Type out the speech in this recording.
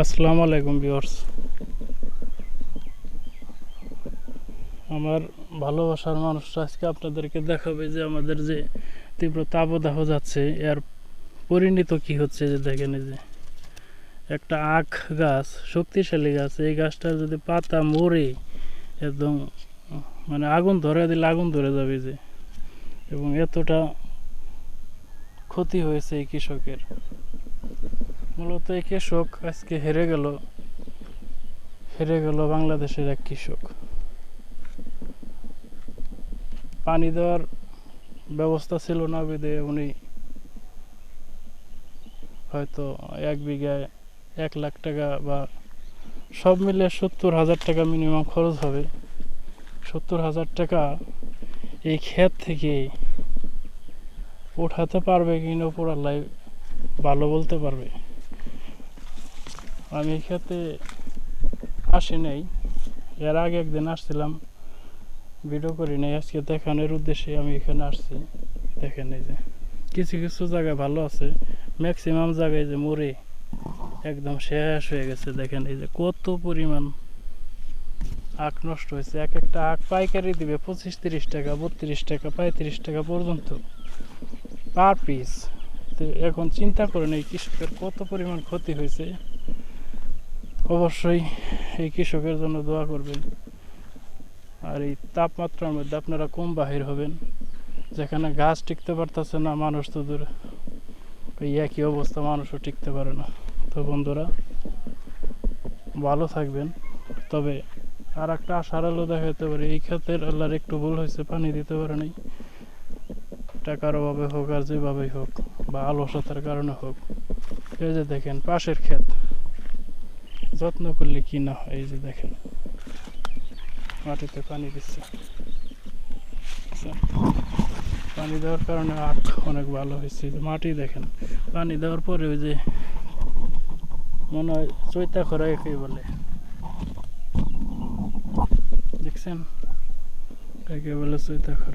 আসসালামু আলাইকুম ভিউয়ার্স। আমার ভালোবাসার মানুষরা আজকে আপনাদেরকে দেখাবে যে আমাদের যে তীব্র তাপদাহ যাচ্ছে এর পরিণত কি হচ্ছে। যে দেখেন, এই যে একটা আখ গাছ, শক্তিশালী গাছ, এই গাছটার যদি পাতা মরে একদম মানে আগুন ধরে দিলে আগুন ধরে যাবে যে, এবং এতটা ক্ষতি হয়েছে এই কৃষকের। মূলত এই কৃষক আজকে হেরে গেল বাংলাদেশের এক কৃষক। পানি দেওয়ার ব্যবস্থা ছিল না বিধে উনি হয়তো 1 বিঘায় 1 লাখ টাকা বা সব মিলে 70,000 টাকা মিনিমাম খরচ হবে। 70,000 টাকা এই ক্ষেত থেকে উঠাতে পারবে কিনা উপর আল্লাহ ভালো বলতে পারবে। আমি এই ক্ষেতে আসি নাই, এর আগে একদিন আসছিলাম, ভিডিও করি নাই। আজকে দেখানোর উদ্দেশ্যে আমি এখানে আসছি। দেখেন, এই যে কিছু কিছু জায়গায় ভালো আছে, ম্যাক্সিমাম জায়গায় যে মরে একদম শেষ হয়ে গেছে। দেখেন এই যে কত পরিমাণ আখ নষ্ট হয়েছে। এক একটা আখ পাইকারি দিবে 25-30 টাকা, 32 টাকা, 35 টাকা পর্যন্ত পার পিস। তো এখন চিন্তা করেন এই কৃষকের কত পরিমাণ ক্ষতি হয়েছে। অবশ্যই এই কৃষকের জন্য দোয়া করবেন। আর এই তাপমাত্রার মধ্যে আপনারা কম বাহির হবেন, যেখানে গাছ টিকতে পারতেছে না, মানুষ তো দূর, এই একই অবস্থা, মানুষও টিকতে পারে না। তো বন্ধুরা, ভালো থাকবেন। তবে আর একটা আশার আলো দেখাতে পারি, এই ক্ষেতের আল্লাহর একটু ভুল হয়েছে, পানি দিতে পারে নাই। টাকার অভাবে হোক আর যেভাবেই হোক, বা অলসতার কারণে হোক। এই যে দেখেন পাশের ক্ষেত, যত্ন করলে কি না হয়। এই যে দেখেন মাটিতে পানি দিচ্ছে, পানি দেওয়ার কারণে আখ অনেক ভালো হয়েছে। মাটি দেখেন, পানি দেওয়ার পরে ওই যে মনে হয় চৈতা খরা একেই বলে, দেখছেন, একে বলে চৈতা খরা।